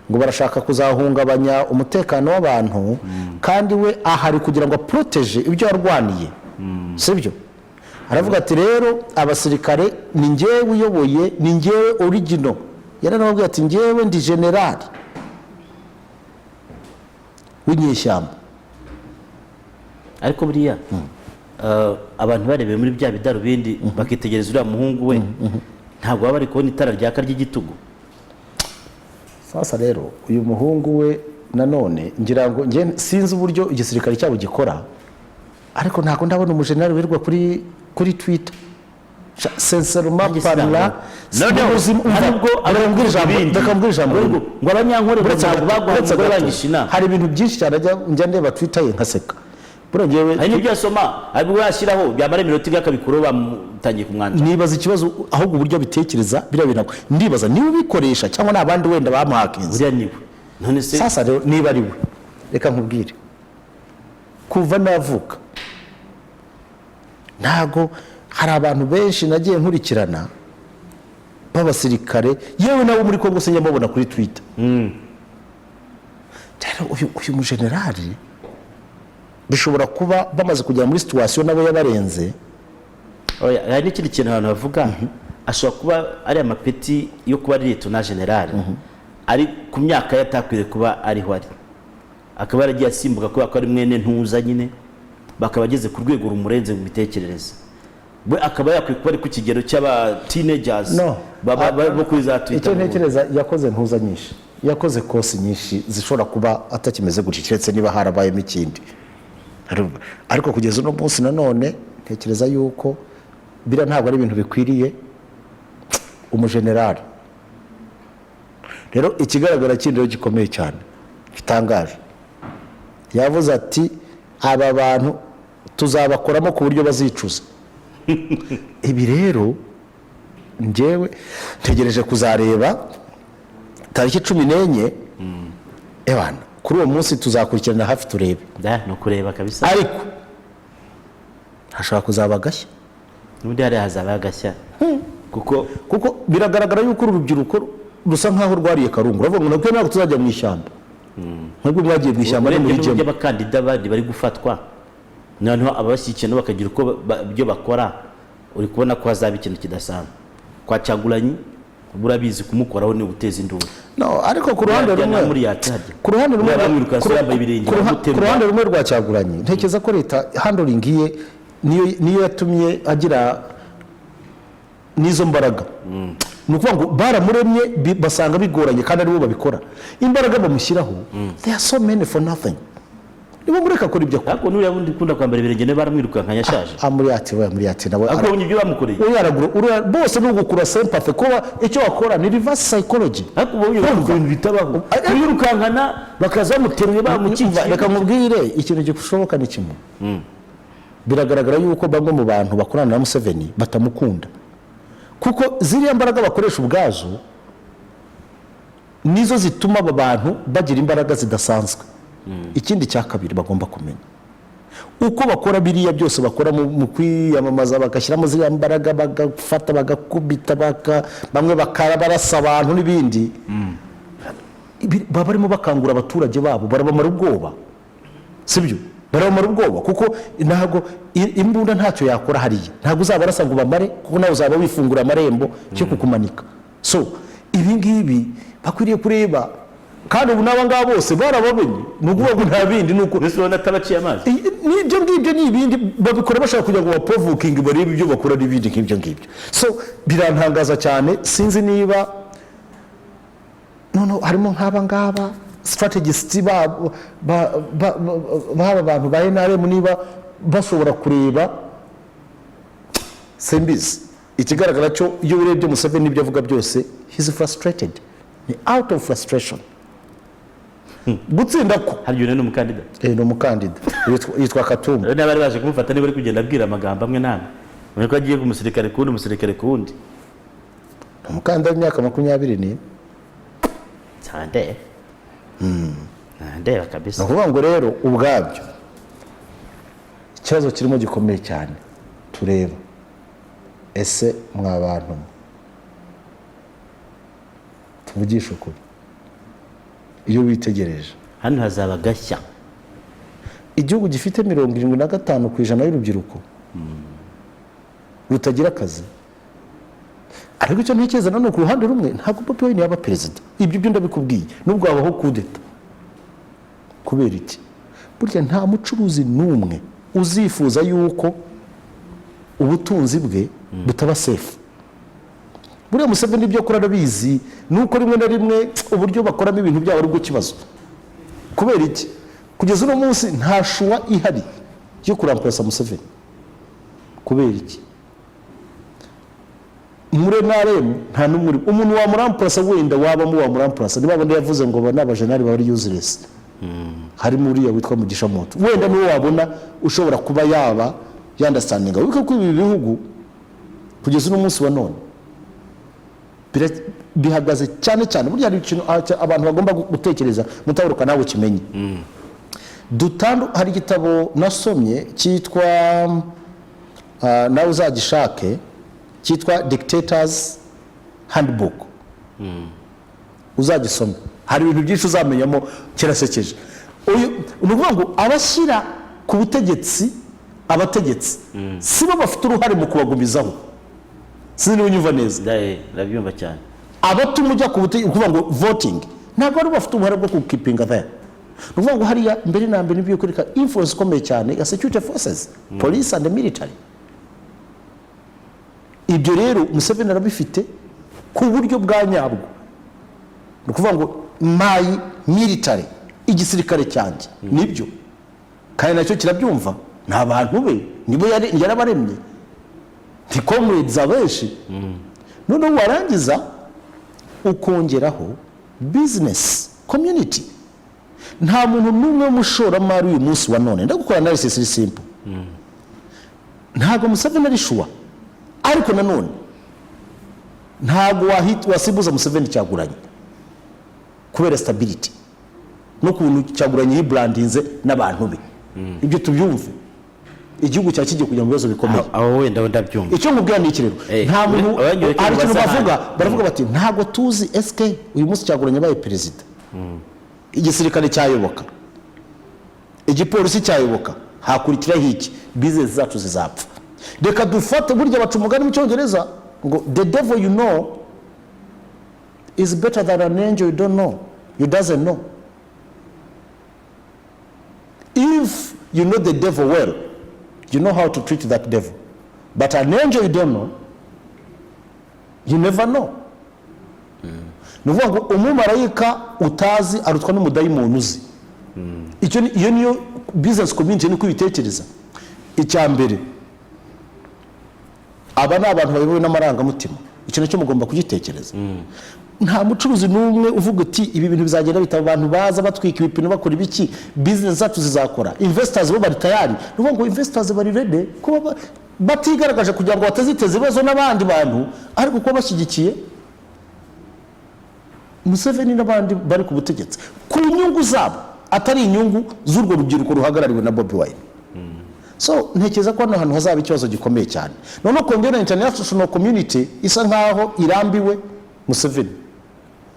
ngo barashaka kuzahungabanya umutekano w'abantu, kandi we ahari kugira ngo protege ibyo yarwaniye. Sibyo? Aravuga ati rero abasirikare ni ngewe uyoboye, ni ngewe original. Yaranababwiye ati ngewe ndi general w'inyeshyamba. Ariko buriya abantu barebeye muri bya bidarubindi bakitegereza uriya muhungu we, ntabwo baba bari kubona itara ryaka ry'igitugu. Sasa rero uyu muhungu we nanone ngira ngo sinzi uburyo igisirikare cyabo gikora, ariko ntabwo ndabona umujenerali wirwa kuri Twitter. Sincèrement parla, ngo abanyankore ntabwo bagwanze barangishina. Hari ibintu byinshi cyane njya ndeba Twitter ye nkaseka. Hari n'ibyo asoma ariko yashyiraho byamara iminota igakabikuru bamutangiye kumwanja. Nibaza ikibazo ahubwo uburyo bitekereza biriya bintu, ndibaza niba bikoresha cyangwa n'abandi wenda bamuhakinze. Buriya niwe. None se sasa rero niba ari we, reka nkubwire, kuva navuka ntago hari abantu benshi nagiye nkurikirana b'abasirikare, yewe nabo muri Kongo se nyamubona kuri Twitter. Uyu mujenerali bishobora kuba bamaze kugera muri situation nabo yabarenze. Hari n'ikindi kintu abantu bavuga, ashobora kuba ari amapeti yo kuba ari lieutenant general, ari ku myaka yatakwiriye kuba ariho ari, akaba yaragiye asimbuka kubera ko ari mwene ntuza nyine, bakaba ageze ku rwego rumurenze mu mitekerereze. We akaba yakwiye kuba ari ku kigero cy'aba teenagers bo kuri za Twitter. Icyo ntekereza yakoze ntuza nyinshi, yakoze kosi nyinshi zishobora kuba atakimeze gutya, keretse niba harabayemo ikindi. Ariko kugeza uno munsi nanone ntekereza yuko biriya ntabwo ari ibintu bikwiriye umujenerali. Rero ikigaragara kindi rero gikomeye cyane gitangaje, yavuze ati aba bantu tuzabakoramo ku buryo bazicuza. Ibi rero njyewe ntegereje kuzareba tariki 14 ebana kuri uwo munsi tuzakurikirana hafi turebe. ni ukureba kabisa, ariko hashobora kuzaba agashya, n'ubundi hari hazaba agashya kuko biragaragara yuko uru rubyiruko rusa nkaho rwariye karungu. Uravuga ngo ntabwo tuzajya mu ishyamba, ntabwo mwagiye mu ishyamba no muri gemo. Abakandida bandi bari gufatwa, noneho abashyikiye no bakagira uko byo bakora, uri kubona ko hazaba ikintu kidasanzwe. Kwa Kyagulanyi burabizi kumukoraho ni guteza induru. No, ariko ku ruhande rumwe rwa Kyagulanyi ntekereza ko leta handling ye niyo yatumye agira nizo mbaraga. Ni ukuvuga ngo baramuremye basanga bigoranye kandi aribo babikora. Imbaraga bamushyiraho, they are so many for nothing. Nibo mureka kora ibyo akora. Ariko n'uriya wundi ukunda kwambara ibirenge ne baramwirukanka yashaje. Muri ati nawe. Ariko ubonye ibyo bamukoreye. Uriya bose ni ugukura sympathy kuba icyo wakora ni reverse psychology. Ariko ubonye ibintu bitabaho. Kwirukankana bakaza bamuteruye bamukiza. Reka mubwire ikintu gishoboka ni kimwe. Biragaragara yuko bamwe mu bantu bakorana na Museveni batamukunda, kuko ziriya mbaraga bakoresha ubwazo nizo zituma aba bantu bagira imbaraga zidasanzwe. Ikindi cya kabiri bagomba kumenya uko bakora biriya byose bakora mu kwiyamamaza, bagashyiramo ziriya mbaraga, bagafata bagakubita, bamwe barasa abantu n'ibindi, baba barimo bakangura abaturage babo, barabamara ubwoba, sibyo? Barabamara ubwoba kuko ntabwo imbunda ntacyo yakora hariya, ntabwo uzabarasa ngo bamare, kuko nawe uzaba wifungura amarembo cyo kukumanika. So ibi ngibi bakwiriye kureba, kandi ubu n'aba ngaba bose barabamenye, ni ukuvuga ngo nta bindi, ni uko mbese ubona atabaciye amazi. N'ibyo ngibyo ni ibindi babikora bashaka kugira ngo baprovoking barebe ibyo bakora n'ibindi nk'ibyo ngibyo. So birantangaza cyane, sinzi niba noneho harimo nk'aba ngaba strategists baba bantu ba NRM niba bashobora kureba, sembizi. Ikigaragara cyo iyo urebye Museveni n'ibyo avuga byose, he's frustrated, ni out of frustration. Gutsinda ko hari yone n'umukandida, ni umukandida yitwa Katumba. Rero n'abari baje kumufata niba ari kugenda abwira amagambo amwe namwe, nuko agiye ku musirikare kundi umukandida w'imyaka 24 cyane. Ndeba kabisa. Navuga ngo rero ubwabyo ikibazo kirimo gikomeye cyane. Tureba ese mwabantu tuvugisha ukuri, iyo witegereje hano hazaba gashya, igihugu gifite 75% y'urubyiruko rutagira akazi. Ariko icyo ntekereza none ku ruhande rumwe ntabwo Bobi Wine yaba perezida, ibyo byo ndabikubwiye, nubwo habaho kudeta. Kubera iki? Burya nta mucuruzi n'umwe uzifuza yuko ubutunzi bwe butaba safe. Buriya Museveni ibyo akora arabizi, nuko rimwe na rimwe uburyo bakoramo ibintu byabo ari bwo kibazo. Kubera iki? Kugeza uno munsi nta shuwa ihari yo kuramplasa Museveni. Kubera iki? Muri NRM nta numuri umuntu wa muramplasa, wenda waba mu wa muramplasa niba bandi yavuze ngo bana abajenali bari useless. Hari muri ya witwa Mugisha Moto, wenda niwe wabona ushobora kuba yaba yandastandinga. Wiko ko ibi bihugu kugeza uno munsi wa none bihagaze cyane cyane. Burya hari ikintu abantu bagomba gutekereza, mutaburuka nawe kimenye. Hari igitabo nasomye cyitwa nawe uzagishake, cyitwa Dictators Handbook. Uzagisoma, hari ibintu byinshi uzamenyamo, kirasekeje. Unuvuga ngo abashyira ku butegetsi abategetsi sibo bafite uruhare mu kubagumizaho. Sinzi niba unyumva neza. Ndabyumva cyane. Abatuma ujya ku butegetsi kuvuga ngo voting ntabwo ari bafite uruhare rwo kukipinga there. Unuvuga ngo hariya mbere na mbere nibyo kureka influence ikomeye cyane ya security forces, police and the military. Ibyo rero Museveni arabifite ku buryo bwa nyabwo. Ni ukuvuga ngo my military, igisirikare cyanjye nibyo, kandi nacyo kirabyumva, nta bantu be nibo yarabaremye. nti comrades abenshi noneho warangiza ukongeraho business community. Nta muntu n'umwe w'umushoramari uyu munsi wa none ndagukora analysis iri simple, ntago Museveni ari shuwa, ariko nanone ntago wasibuza Museveni Kyagulanyi kubera stability no kuntu Kyagulanyi yibrandinze n'abantu be. Ibyo tubyumve, igihugu cya kigiye kujya mu bibazo bikomeye. Aho wenda ndabyumva. Icyo nkubwira ni iki rero, nta muntu ari cyo baravuga bati ntago tuzi SK uyu munsi Kyagulanyi abaye perezida, igisirikare cyayoboka, igipolisi cyayoboka, hakurikiraho iki, business zacu zizapfa. Reka dufate burya baca umugani mu Cyongereza ngo the devil you know is better than an angel you don't know, you doesn't know. If you know the devil well, you know how to treat that devil, but an angel you don't know, you never know. Nuvuga ngo umumarayika utazi arutwa n'umudayimoni uzi. Iyo niyo business community ni kubitekereza. Icya mbere, aba ni abantu bayobowe n'amarangamutima, icyo nacyo mugomba kugitekereza. Nta mucuruzi n'umwe uvuga uti ibi bintu bizagenda bitaba, abantu baza batwika ibipino bakora ibiki, business zacu zizakora. Investors bo bari tayari, nuvuga ngo investors bari ready kuba batigaragaje kugira ngo bataziteze ibibazo n'abandi bantu, ariko kuba bashyigikiye Museveni n'abandi bari ku butegetsi ku nyungu zabo, atari inyungu z'urwo rubyiruko ruhagarariwe na Bobi Wine. So ntekereza ko hano hantu hazaba ikibazo gikomeye cyane. None kongera international community isa nkaho irambiwe Museveni.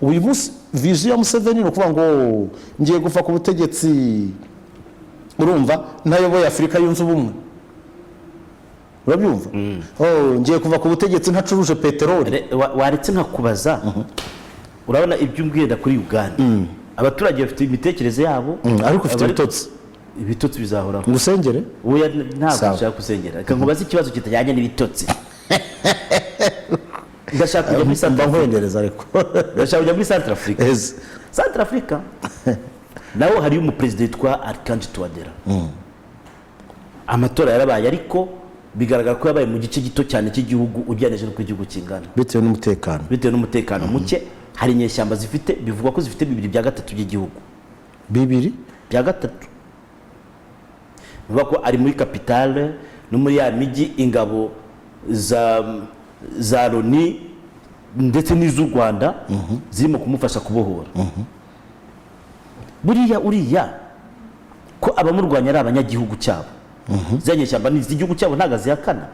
Uyu munsi vision ya Museveni no kuvuga ngo ngiye gufa ku butegetsi, urumva nayoboye Afurika yunze ubumwe, urabyumva? Ngiye kuva ku butegetsi ntacuruje peteroli. Waretse nkakubaza, urabona ibyo umbwira kuri Uganda, abaturage bafite imitekerereze yabo, ariko ufite ibitotsi bizahoraho. Ngusengere oya ntabwo nshaka kusengera, reka nkubaze ikibazo kitajyanye n'ibitotsi. Ndashaka kujya muri Centrafrica, ariko ndashaka kujya muri Centrafrica. Centrafrica naho hari umuperezida witwa Archange Touadera. Amatora yarabaye, ariko bigaragara ko yabaye mu gice gito cyane cy'igihugu ugereranije n'uko igihugu kingana, bitewe n'umutekano muke. Hari inyeshyamba zifite, bivuga ko zifite 2/3 by'igihugu, 2/3. Bivuga ko ari muri capitale no muri ya migi ingabo za Loni ndetse n'iz'u Rwanda zirimo kumufasha kubohora. Uriya ko abamurwanya ari abanyagihugu cyabo, zanye cyamba ni igihugu cyabo ntaga zihakana.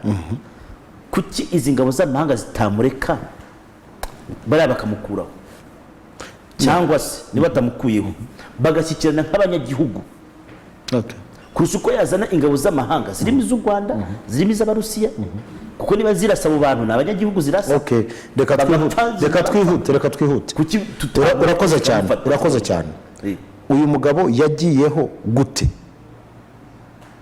Kuki izi ngabo z'amahanga zitamureka bari bakamukuraho, cyangwa se niba batamukuyeho bagashyikirana nk'abanyagihugu? Kurusha uko yazana ingabo z'amahanga zirimo iz'u Rwanda, zirimo iz'Abarusiya, kuko niba zirasa abo bantu n'abanyagihugu zirasa. Reka twihute. Urakoze cyane. Uyu mugabo yagiyeho gute?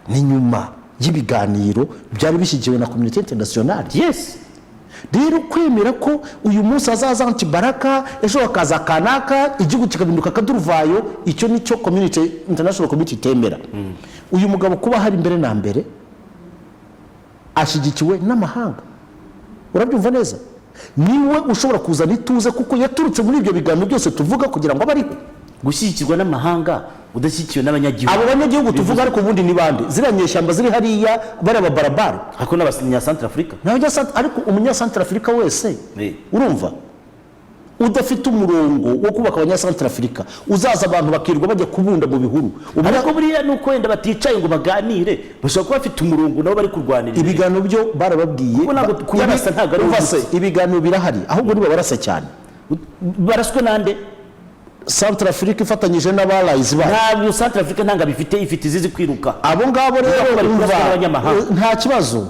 Ni nyuma y'ibiganiro byari bishyigikiwe na community international. Yes. Rero kwemera ko uyu munsi azaza Antibaraka, ejo akaza kanaka, igihugu kikabinuka kaduruvayo, icyo nicyo community international community temera. Uyu mugabo kuba hari imbere na mbere ashyigikiwe n'amahanga, urabyumva neza, niwe ushobora kuzana ituze, kuko yaturutse muri ibyo biganiro byose tuvuga kugira ngo abariho. Gushyigikirwa n'amahanga udashyigikiwe n'abanyagihugu, abo banyagihugu tuvuga ariko ubundi ni bande? Ziranyeshyamba ziri hariya bari ababarabara, ariko n'abanya Centrafrica, ariko umunya Centrafrica wese urumva udafite umurongo wo kubaka abanya Centrafrica, uzaza abantu bakirwa bajya kubunda mu bihuru. Ariko buriya nuko wenda baticaye ngo baganire, bashobora kuba bafite umurongo nabo bari kurwanira. Ibiganiro byo barababwiye kubarasa ntago ari ubase, ibiganiro birahari, ahubwo niba barasa cyane. Baraswe nande? Centrafrica ifatanyije n'abalayizi ba. Ntabwo Centrafrica ntanga bifite, ifite izizi kwiruka. Abo ngabo rero barumva nta kibazo,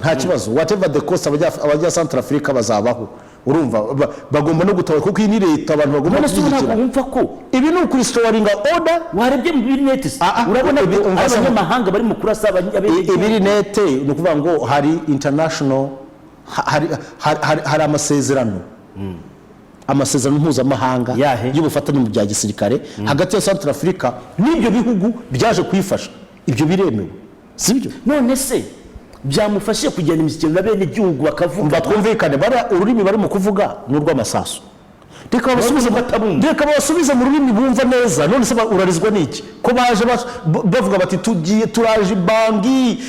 whatever the cost abajya Centrafrica bazabaho, urumva bagomba no gutabaza, kuko iyi ni leta, abantu bagomba kwishyikira. Umva ko ibi ni ukuristoringa order. Warebye mu birinete, urabona abanyamahanga bari mu kurasa ibirinete, ni ukuvuga ngo hari international, hari amasezerano mpuzamahanga y'ubufatanye mu bya gisirikare hagati ya Centrafrica n'ibyo bihugu byaje kuyifasha. Ibyo biremewe, sibyo? None se byamufashije kugenda imishyikirano na bene igihugu bakavuga twumvikane ururimi barimo kuvuga ni urw'amasasu. Reka babasubize mu rurimi bumva neza. None se urarizwa n'iki ko baje bavuga bati tugiye turaje bangi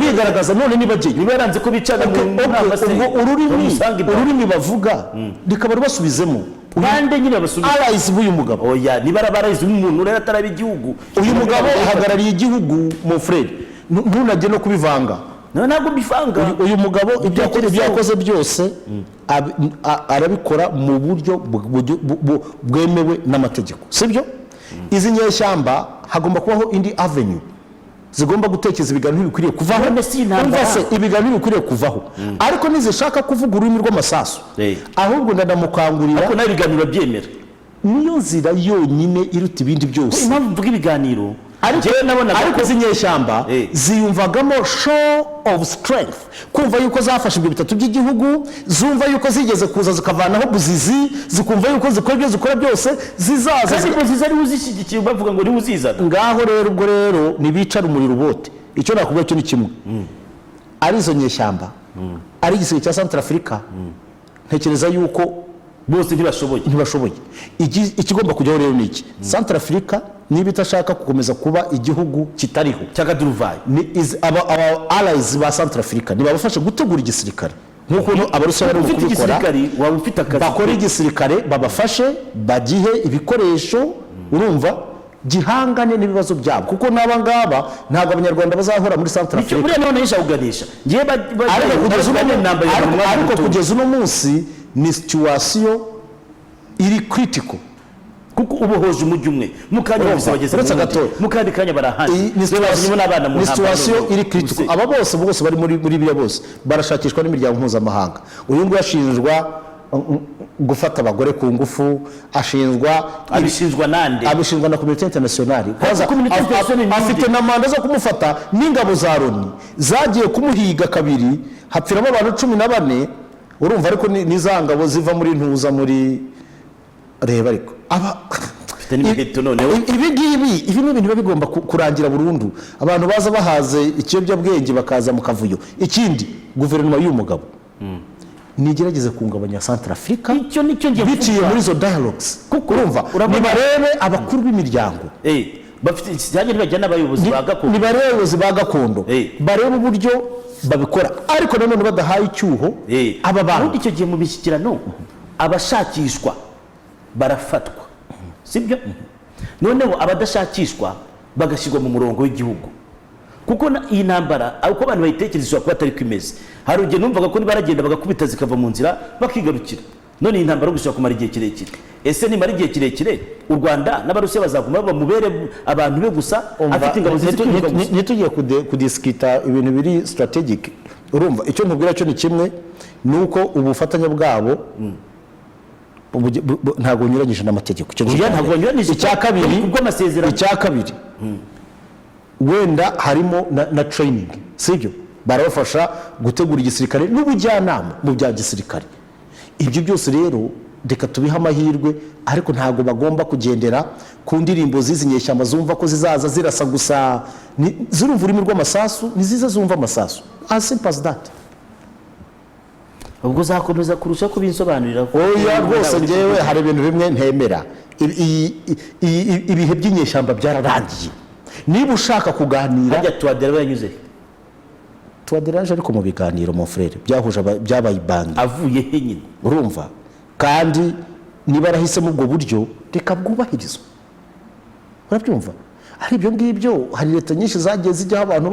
bigaragaza none nibagiye bibaranze ko bicara mu nama se ururimi bavuga reka bari basubizemo bande nyine basubiza allies b'uyu mugabo. Oya niba barayise umuntu rero ataraba igihugu uyu mugabo ahagarariye igihugu mon frère ntunajye no kubivanga. Ntabwo bivanga. Uyu mugabo ibyo yakoze byose arabikora mu buryo bwemewe n'amategeko, sibyo? Izi nyeshyamba hagomba kubaho indi avenue zigomba gutekereza ibiganiro bikwiriye kuvaho. Umva se ibiganiro bikwiriye kuvaho ariko nizishaka kuvuga ururimi rw'amasasu ahubwo ndamukangurira ariko nayo ibiganiro byemera niyo nzira yonyine iruta ibindi byose. Impamvu mvuga ibiganiro ariko izi nyeshyamba ziyumvagamo show of strength, kumva yuko zafashe ibyo bitatu by'igihugu, zumva yuko zigeze kuza zikavanaho buzizi, zikumva yuko zikora ibyo zikora byose zizaza kandi buzizi ari uzishyigikiye bavuga ngo ni uzizana. Ngaho rero ubwo rero nibicara umuriro bote. Icyo nakubwira cyo ni kimwe, ari izo nyeshyamba ari igisirikare cya Centrafrica ntekereza yuko bose ntibashoboye. Ikigomba kujyaho rero ni iki? Centrafrica niba itashaka gukomeza kuba igihugu kitariho cy'akaduruvayi, aba allies ba Centrafrica nibabafashe gutegura igisirikare nk'uko abarusiya bari kubikora. Bakora igisirikare babafashe bagihe ibikoresho, urumva, gihangane n'ibibazo byabo, kuko n'aba ngaba ntabwo abanyarwanda bazahora muri Centrafrica. Nicyo buriya none yishaganisha ariko kugeza uno munsi ni situation iri critical kuko ubohoje umujyi umwe mukanya bose bageze mu kandi kanya barahandi ni situation iri critical. Aba bose bari muri biriya bose barashakishwa n'imiryango mpuzamahanga. Uyu nguyu ashinjwa gufata abagore ku ngufu, abishinjwa nande? Abishinjwa na community international. Afite na manda zo kumufata n'ingabo za Loni zagiye kumuhiga kabiri, hapfiramo abantu 14. Urumva ariko nizangabo ziva muri ntuza muri reba ariko ibi ni ibintu biba bigomba kurangira burundu. Abantu baza bahaze ikiyobyabwenge bakaza mu kavuyo. Ikindi guverinoma y'uyu mugabo nigerageze kungabanya Centrafrica biciye muri zo dialogues, kuko urumva nibarebe abakuru b'imiryango bafite cyane bajyana abayobozi ba gakondo barebe uburyo babikora, ariko nanone badahaye icyuho aba bantu. Icyo gihe mu bishyikirano abashakishwa barafatwa, sibyo? Noneho abadashakishwa bagashyirwa mu murongo w'igihugu, kuko iyi ntambara uko abantu bayitekereza kuba atari kwimeze. Hari ugiye numvaga ko baragenda bagakubita zikava mu nzira bakigarukira. None iyi ntambara gushaka kumara igihe kirekire. Ese nimara igihe kirekire u Rwanda n'abarusiya bazaguma bamubere abantu be gusa afite ingabo nitugiye kudiskita ibintu biri strategic. Urumva icyo ntubwira cyo ni kimwe, nuko ubufatanye bwabo ntabwo nyuranyije n'amategeko. Icya kabiri wenda harimo na training, sibyo? Barabafasha gutegura igisirikare n'ubujyanama mu bya gisirikare. Ibyo byose rero reka tubiha amahirwe, ariko ntabwo bagomba kugendera ku ndirimbo zizi nyeshyamba zumva ko zizaza zirasa gusa zirumva ururimi rw'amasasu, niziza zumva amasasu. As simple as that. Ubwo uzakomeza kurusha kubinsobanurira ko oya rwose ngewe hari ibintu bimwe ntemera. Ibihe by'inyeshyamba byararangiye. Niba ushaka kuganira hajya Tuwadera yanyuze Tuwaderaje ariko mu biganiro mon frère byabaye bangi avuye he nyine, urumva? Kandi niba arahisemo ubwo buryo reka bwubahirizwe, urabyumva? Hari ibyo ngibyo, hari leta nyinshi zagiye zijyaho abantu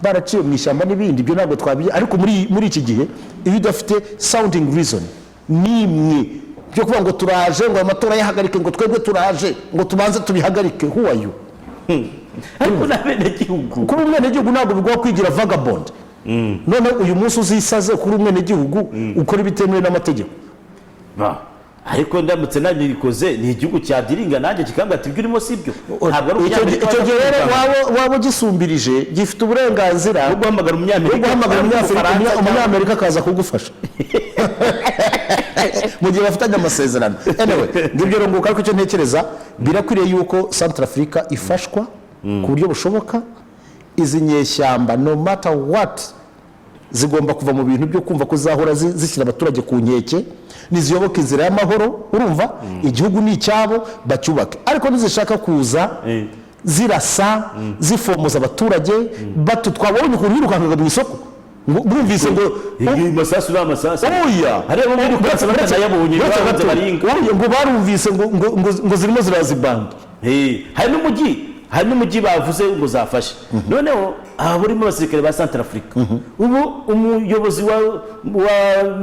baraciye mu ishyamba n'ibindi, ibyo ntabwo twabiye. Ariko muri iki gihe iyo udafite sounding reason nimwe byo kuvuga ngo turaje ngo amatora yahagarike, ngo twebwe turaje ngo tubanze tubihagarike, who are you? Ariko n'abenegihugu, kuri umwenegihugu ntabwo bigomba kwigira vagabond. None uyu munsi uzisaze kuri umwenegihugu ukora ibitemewe n'amategeko. Ariko ndamutse nabikoze ni igihugu cyadiringa nanjye kikambata ibyo urimo sibyo. Ntabwo ari icyo gihe rero waba gisumbirije gifite uburenganzira bwo guhamagara umunyamerika akaza kugufasha mu gihe bafitanye amasezerano. Anyway, ngibyo runguka, ariko icyo ntekereza birakwiriye yuko Centrafrica ifashwa ku buryo bushoboka, izi nyeshyamba no matter what zigomba kuva mu bintu byo kumva ko zahora zishyira abaturage ku nkeke, niziyoboka inzira y'amahoro, urumva igihugu ni icyabo bacyubake, ariko nizishaka kuza zirasa zifomoza abaturage twabonye ukuntu birukankaga mu isoko, bumvise ngo masasu n'amasasu oya hareba muri Bukavu batanayabonye babanze baringa ngo barumvise ngo zirimo zirazibanda. hari n'umujyi bavuze ngo zafashe, noneho aha burimo abasirikare ba Centrafrique. Ubu umuyobozi wa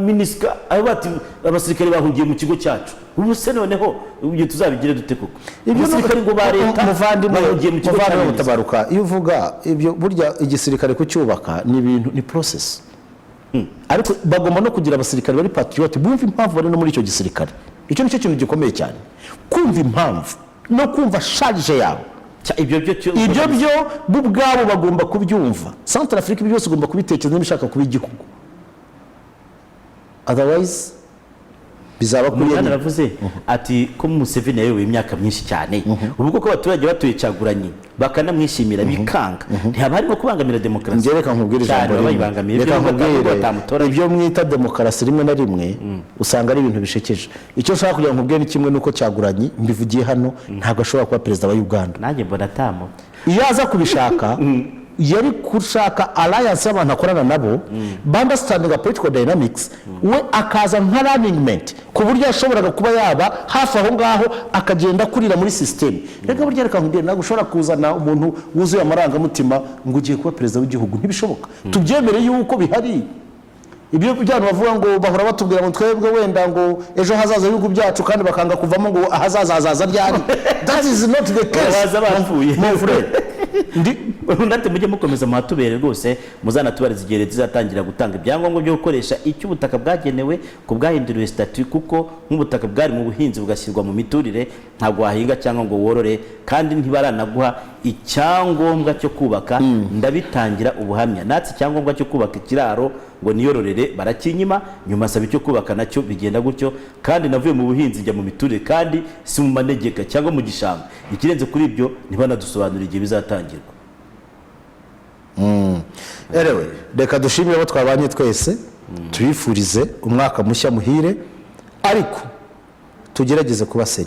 MINUSCA ati abasirikare bahungiye mu kigo cyacu, ubu se noneho ibyo tuzabigire dute koko? Abasirikare ngo ba leta bahungiye mu kigo cyacu mutabaruka. Iyo uvuga ibyo burya igisirikare kucyubaka ni ibintu, ni process, ariko bagomba no kugira abasirikare bari patriote bumva impamvu bari no muri icyo gisirikare. Icyo nicyo kintu gikomeye cyane, kumva impamvu no kumva charge yabo. Ibyo byo bo ubwabo bagomba kubyumva. Centrafrique ibyo byose ugomba kubitekereza n'ibishaka kuba igihugu, otherwise bizaba kuri yari aravuze ati ko Museveni yayoboye imyaka myinshi cyane, ubu koko abaturage batuye Kyagulanyi bakanamwishimira bikanga, ntihaba harimo kubangamira demokarasi. Reka nkubwire ijambo rimwe, ibyo mwita demokarasi rimwe na rimwe usanga ari ibintu bishekeje. Icyo nshaka kugira ngo nkubwire ni kimwe, nuko Kyagulanyi mbivugiye hano ntabwo ashobora kuba perezida wa Uganda. Nanjye mbona atamo iyo aza kubishaka yari kushaka alliance y'abantu akorana nabo understanding political dynamics, we akaza nka running mate ku buryo yashoboraga kuba yaba hafi aho ngaho akagenda kurira muri system. Reka burya reka nkubwire ntabwo ushobora kuzana umuntu wuzuye amarangamutima ngo ugiye kuba perezida w'igihugu, ntibishoboka. Tubyemere yuko bihari ibyo byano bavuga ngo bahora batubwira ngo twebwe wenda ngo ejo hazaza ibihugu byacu kandi bakanga kuvamo ngo ahazaza ryari. That is not the case, my friend. ndate mujye mukomeza muhatubere rwose, muzanatubariza igihe zizatangira gutanga ibyangombwa byo gukoresha icyo ubutaka bwagenewe ku bwahinduriwe statut, kuko nk'ubutaka bwari mu buhinzi bugashyirwa mu miturire ntabwo wahinga cyangwa ngo worore, kandi ntibaranaguha icyangombwa cyo kubaka. Ndabitangira ubuhamya, natse icyangombwa cyo kubaka ikiraro ngo niyororere barakinyima, nyuma asaba icyo kubaka nacyo bigenda gutyo, kandi navuye mu buhinzi njya mu miturire kandi si mu manegeka cyangwa mu gishanga. Ikirenze kuri ibyo ntibanadusobanurira igihe bizatangirwa. Anyway, reka dushimire abo twabanye twese, tubifurize umwaka mushya muhire, ariko tugerageze kuba